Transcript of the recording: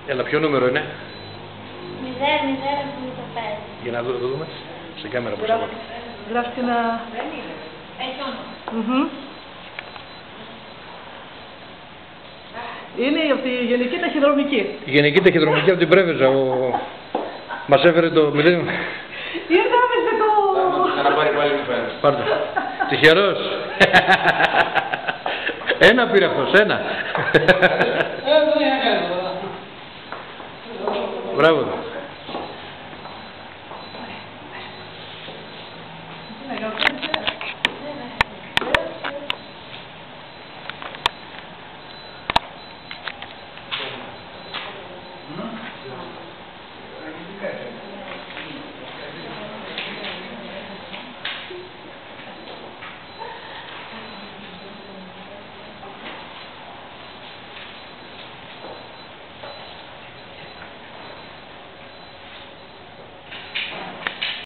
Έλα, ποιο νούμερο είναι? 0075. Για να το δούμε. Σε κάμερα πώς θα Γράφει ένα... Έχει όνομα. Είναι από τη Γενική Ταχυδρομική. Η Γενική Ταχυδρομική από την Πρέβεζα. Μας έφερε το μηδέν. Ήρθαμε σε το... Να πάρει πάλι μου πέρα. Πάρτε. Τυχερός. Ένα πήρε αυτός, ένα. Μπράβο.